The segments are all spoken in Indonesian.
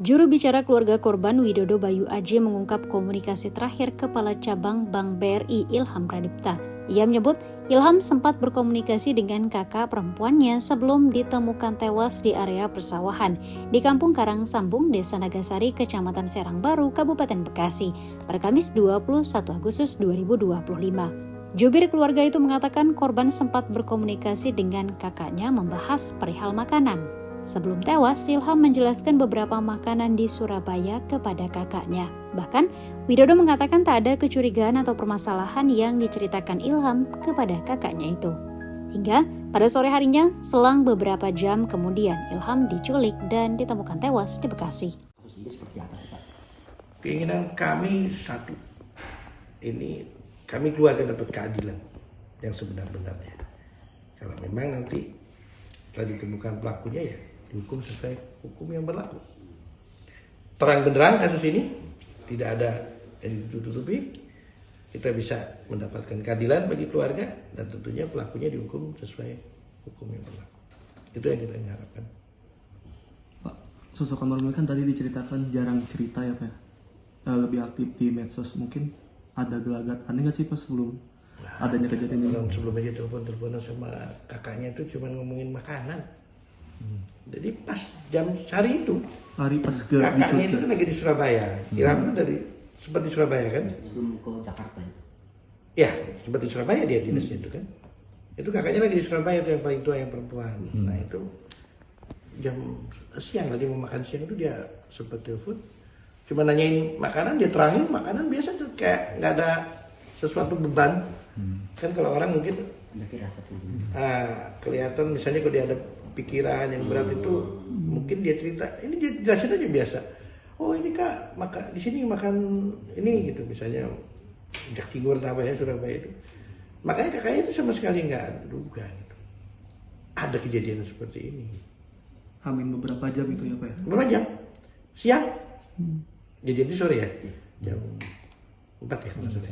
Juru bicara keluarga korban Widodo Bayu Aji mengungkap komunikasi terakhir Kepala Cabang Bank BRI Ilham Pradipta. Ia menyebut Ilham sempat berkomunikasi dengan kakak perempuannya sebelum ditemukan tewas di area persawahan di Kampung Karang Sambung, Desa Nagasari, Kecamatan Serang Baru, Kabupaten Bekasi, pada Kamis 21 Agustus 2025. Jubir keluarga itu mengatakan korban sempat berkomunikasi dengan kakaknya membahas perihal makanan. Sebelum tewas, Ilham menjelaskan beberapa makanan di Surabaya kepada kakaknya. Bahkan, Widodo mengatakan tak ada kecurigaan atau permasalahan yang diceritakan Ilham kepada kakaknya itu. Hingga pada sore harinya, selang beberapa jam kemudian, Ilham diculik dan ditemukan tewas di Bekasi. Keinginan kami satu, ini kami keluarga dapat keadilan yang sebenar-benarnya. Kalau memang nanti telah ditemukan pelakunya, ya dihukum sesuai hukum yang berlaku. Terang benderang kasus ini, tidak ada yang ditutupi. Kita bisa mendapatkan keadilan bagi keluarga dan tentunya pelakunya dihukum sesuai hukum yang berlaku. Itu yang kita harapkan. Pak, sosok almarhum kan tadi diceritakan jarang cerita ya Pak. Lebih aktif di medsos, mungkin ada gelagat aneh nggak sih Pak sebelum adanya kejadian ini? Sebelum aja telepon-teleponan sama kakaknya itu cuma ngomongin makanan. Jadi pas jam hari itu, kakaknya itu kan lagi di Surabaya. Ilham kan sempat di Surabaya kan? Sebelum ke Jakarta. Ya, sempat di Surabaya dia dinasnya itu kan. Itu kakaknya lagi di Surabaya, itu yang paling tua, yang perempuan. Nah itu jam siang tadi mau makan siang itu dia sempat telepon. Cuma nanyain makanan, dia terangin makanan biasa tuh kayak nggak ada sesuatu beban. Kan kalau orang mungkin kelihatan misalnya kalau dia ada pikiran yang berat itu, mungkin dia cerita, ini dia jelasin aja biasa. Oh ini kak, di sini makan ini gitu, misalnya Jak Tinggur atau apa ya, Surabaya itu. Makanya kakaknya itu sama sekali nggak duga gitu. Ada kejadian seperti ini. Amin beberapa jam itu ya Pak ya? Berapa jam? Siang? Jadi sore ya? Jam 4 ya kalau sore.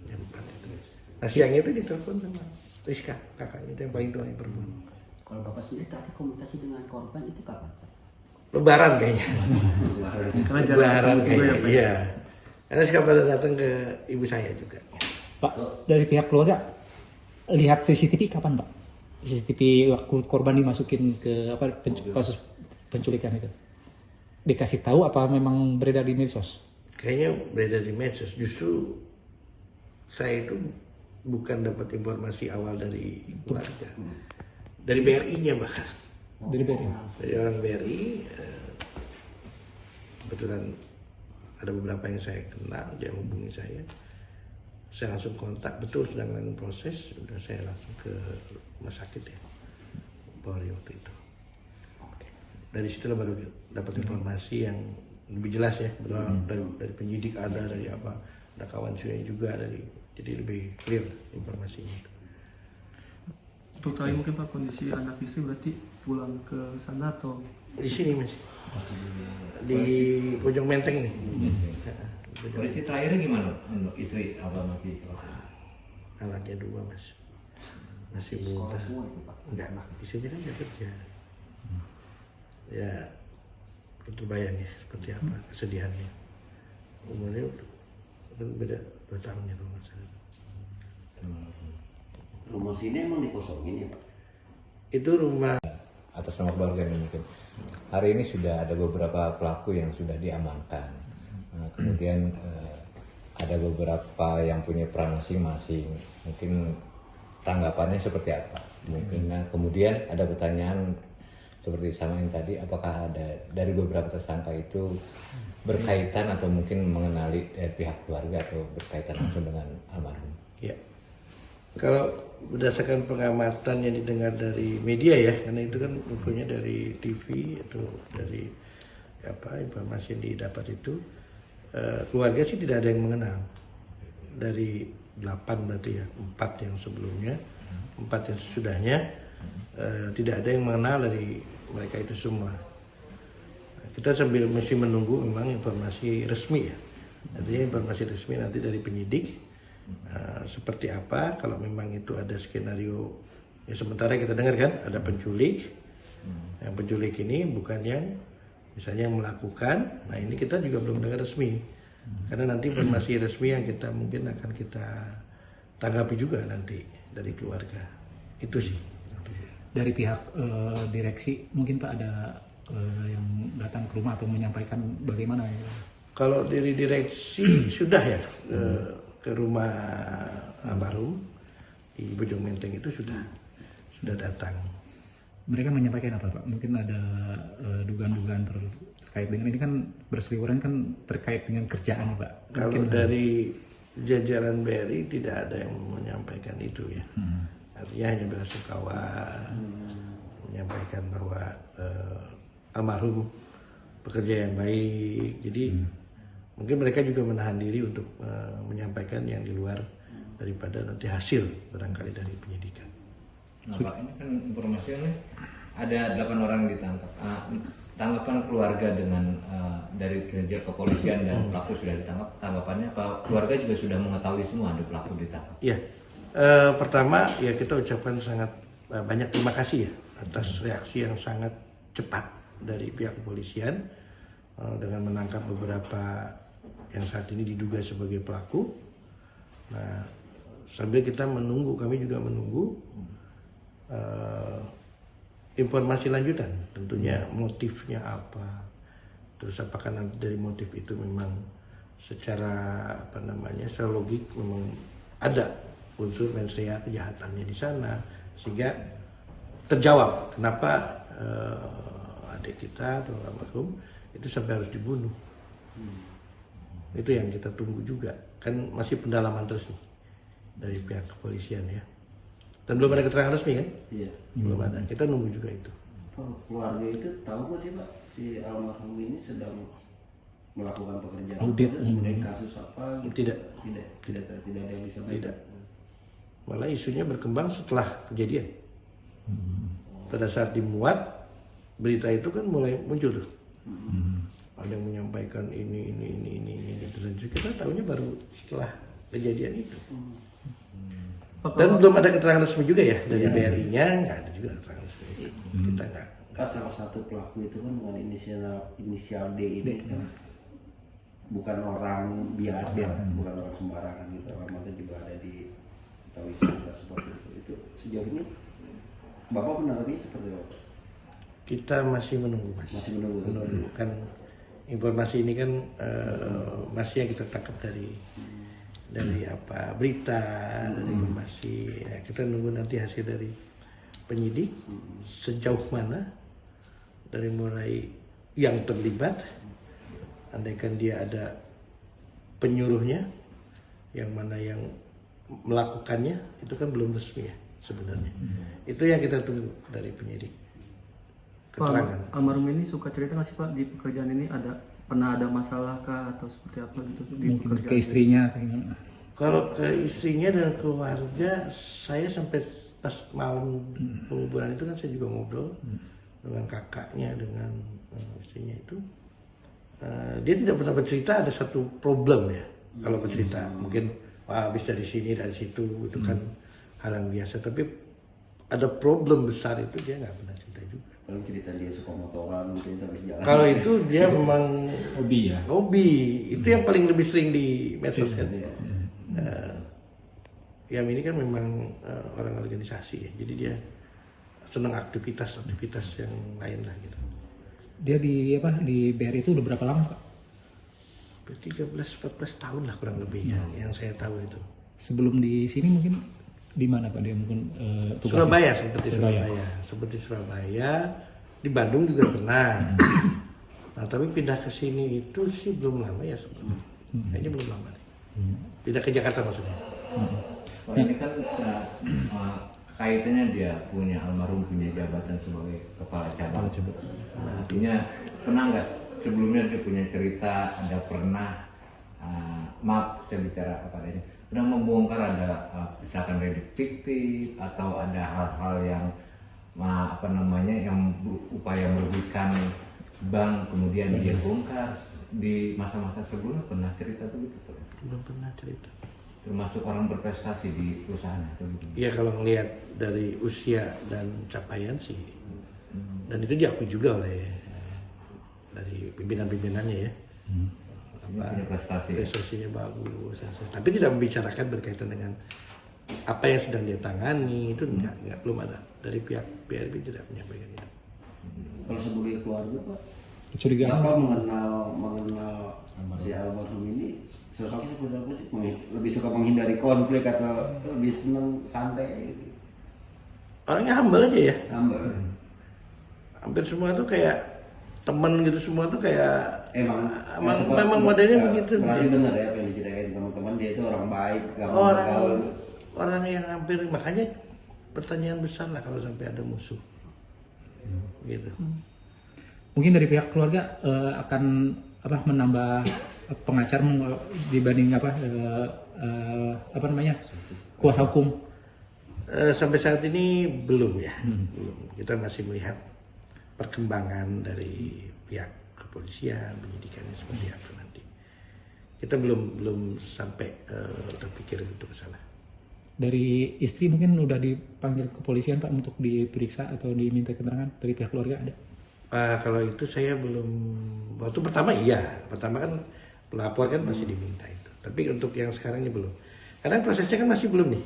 Jam 4 itu. Nah siangnya itu ditelepon sama Rizka, kakaknya itu yang paling tua, yang perempuan. Kalau Bapak sendiri terakhir komunikasi dengan korban itu kapan? Lebaran kayaknya. Lebaran kayaknya, iya. Karena Rizka pada datang ke ibu saya juga. Pak, dari pihak keluarga lihat CCTV kapan Pak? CCTV waktu korban dimasukin ke kasus penculikan itu? Dikasih tahu apa memang beredar di medsos? Kayaknya beredar di medsos. Justru saya itu bukan dapat informasi awal dari keluarga, dari BRI-nya bahkan. Dari BRI? Dari orang BRI, kebetulan ada beberapa yang saya kenal, dia hubungi saya langsung kontak, betul sedang melakukan proses, sudah saya langsung ke rumah sakit ya, Polri waktu itu. Dari situlah baru dapat informasi yang lebih jelas ya, dari penyidik ada, dari apa, ada kawan saya juga jadi lebih clear informasinya. Untuk tadi mungkin Pak, kondisi anak istri berarti pulang ke sana atau? Di sini masih di Pojok Menteng ini. Kondisi terakhirnya gimana untuk istri? Apa masih? Anaknya 2 mas, masih muda. Enggak, istrinya kan udah kerja. Ya, itu bayang ya seperti apa kesedihannya. Umurnya kan beda 2 tahun ya kalau nggak salah. Rumah sini emang dikosongin ya Pak? Itu rumah Atas nama keluarga ini mungkin. Hari ini sudah ada beberapa pelaku yang sudah diamankan. Nah, kemudian ada beberapa yang punya peran masing-masing. Mungkin tanggapannya seperti apa? Mungkin kemudian ada pertanyaan seperti sama yang tadi, apakah ada dari beberapa tersangka itu berkaitan atau mungkin mengenali pihak keluarga atau berkaitan langsung dengan almarhum? ya. Kalau berdasarkan pengamatan yang didengar dari media ya, karena itu kan infonya dari TV atau dari informasi yang didapat itu, keluarga sih tidak ada yang mengenal. Dari 8 berarti ya, 4 yang sebelumnya, 4 yang sesudahnya, tidak ada yang mengenal dari mereka itu semua. Kita sambil mesti menunggu memang informasi resmi ya. Artinya informasi resmi nanti dari penyidik seperti apa. Kalau memang itu ada skenario ya, sementara kita dengar kan ada penculik. Yang penculik ini bukan yang misalnya yang melakukan. Nah ini kita juga belum dengar resmi, karena nanti informasi resmi yang kita mungkin akan kita tanggapi juga nanti dari keluarga. Itu sih. Dari pihak direksi mungkin Pak ada yang datang ke rumah atau menyampaikan bagaimana ya? Kalau dari direksi sudah ya ke rumah almarhum di Bojong Menteng itu sudah datang. Mereka menyampaikan apa Pak? Mungkin ada dugaan-dugaan terkait dengan ini kan berseliweran kan terkait dengan kerjaan Pak. Kalau dari jajaran BRI tidak ada yang menyampaikan itu ya. Artinya hanya belasungkawa, menyampaikan bahwa almarhum bekerja yang baik. Jadi mungkin mereka juga menahan diri untuk menyampaikan yang di luar daripada nanti hasil barangkali dari penyidikan. Nah, Pak, ini kan informasinya ada 8 orang ditangkap. Tanggapan keluarga dengan dari kinerja kepolisian dan pelaku sudah ditangkap, tanggapannya Pak, keluarga juga sudah mengetahui semua ada pelaku ditangkap? Iya, pertama ya kita ucapkan sangat banyak terima kasih ya atas reaksi yang sangat cepat dari pihak kepolisian dengan menangkap beberapa yang saat ini diduga sebagai pelaku. Nah, sambil kita menunggu, kami juga menunggu informasi lanjutan, tentunya motifnya apa, terus apakah nanti dari motif itu memang secara secara logik memang ada unsur mensrea kejahatannya di sana, sehingga terjawab kenapa adik kita atau almarhum itu sampai harus dibunuh. Itu yang kita tunggu juga, kan masih pendalaman terus nih dari pihak kepolisian ya. Dan belum ada keterangan resmi kan? Iya. Belum ada. Kita nunggu juga itu. Keluarga itu tahu nggak sih Pak si almarhum ini sedang melakukan pekerjaan Audit. mengenai kasus apa? Gitu? Tidak. Tidak ada yang bisa. Tidak. Malah isunya berkembang setelah kejadian. Pada saat dimuat berita itu kan mulai muncul tuh. Ada yang menyampaikan ini gitu. Dan kita tahunya baru setelah kejadian itu. Dan belum ada keterangan resmi juga ya dari BRI-nya, nggak ada juga keterangan resmi. Kita nggak. Salah satu pelaku itu kan dengan inisial D ini kan bukan orang biasa, bukan orang sembarangan gitu. Alamatnya juga ada di tahu seperti itu. Itu sejauh ini Bapak menanggapi seperti apa? Kita masih menunggu Mas. Masih menunggu. Kan informasi ini kan masih yang kita tangkap dari apa berita, dari informasi. Ya, kita nunggu nanti hasil dari penyidik sejauh mana dari mulai yang terlibat, andaikan dia ada penyuruhnya, yang mana yang melakukannya, itu kan belum resmi ya sebenarnya. Itu yang kita tunggu dari penyidik. Keterangan. Pak, almarhum ini suka cerita nggak sih Pak di pekerjaan ini pernah ada masalah kah atau seperti apa gitu di Mungkin pekerjaan? ke istrinya atau gimana? Kalau ke istrinya dan keluarga, saya sampai pas malam penguburan itu kan saya juga ngobrol dengan kakaknya, dengan istrinya itu. Dia tidak pernah bercerita ada satu problem ya. Kalau bercerita mungkin habis dari sini dari situ itu kan hal yang biasa. Tapi ada problem besar itu dia nggak pernah cerita juga. Paling cerita dia suka motoran mungkin habis jalan. Kalau itu dia memang Hobi ya. hobi. Itu yang paling lebih sering di medsos kan. Yam ini kan memang orang organisasi ya, jadi dia senang aktivitas yang lain lah gitu. Dia di BRI itu udah berapa lama Pak? 13-14 tahun lah kurang lebih ya, yang saya tahu itu. Sebelum di sini mungkin di mana Pak dia mungkin tugasnya? Surabaya, seperti Surabaya, di Bandung juga pernah. Nah tapi pindah ke sini itu sih belum lama ya sebenarnya. Kayaknya belum lama. Pindah ke Jakarta maksudnya. Pak, ini kan kaitannya dia punya almarhum punya jabatan sebagai kepala cabang. Artinya pernah nggak sebelumnya dia punya cerita ada pernah maaf saya bicara apa adanya pernah membongkar ada misalkan redik fiktif atau ada hal-hal yang yang upaya merugikan bank kemudian dia bongkar di masa-masa sebelumnya pernah cerita begitu tuh? Belum pernah cerita. Termasuk orang berprestasi di perusahaan atau gitu? Iya kalau ngelihat dari usia dan capaian sih, dan itu diakui juga oleh dari pimpinan-pimpinannya ya. Punya prestasi. Prestasinya bagus. Tapi tidak membicarakan berkaitan dengan apa yang sedang dia tangani, itu enggak, belum ada. Dari pihak BRI tidak menyampaikan itu. Kalau sebagai keluarga Pak, Kecurigaan. Bapak mengenal si almarhum ini sosoknya seperti apa sih? Lebih suka menghindari konflik atau lebih senang santai gitu? Orangnya humble aja ya. Humble. Hampir semua tuh kayak teman gitu, semua tuh kayak memang seperti- modelnya begitu. Berarti benar ya apa yang diceritain teman-teman, dia itu orang baik, gampang bergaul. Orang yang hampir, makanya pertanyaan besar lah kalau sampai ada musuh. Gitu. Mungkin dari pihak keluarga akan menambah pengacara dibanding kuasa hukum. Sampai saat ini belum ya, belum. Kita masih melihat perkembangan dari pihak kepolisian, penyidikannya seperti apa nanti. Kita belum sampai terpikir untuk ke sana. Dari istri mungkin udah dipanggil kepolisian Pak untuk diperiksa atau diminta keterangan dari pihak keluarga ada? Kalau itu saya belum. Waktu pertama kan pelapor kan masih diminta itu. Tapi untuk yang sekarang ini belum. Karena prosesnya kan masih belum nih.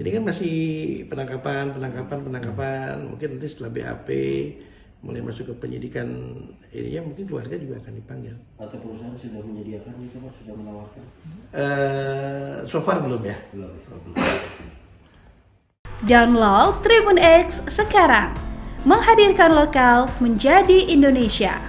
Jadi kan masih penangkapan. Mungkin nanti setelah BAP mulai masuk ke penyidikan ininya, mungkin keluarga juga akan dipanggil. Atau perusahaan sudah menyediakan itu Pak, sudah menawarkan? So far belum ya. Belum. Download Tribun X sekarang, menghadirkan lokal menjadi Indonesia.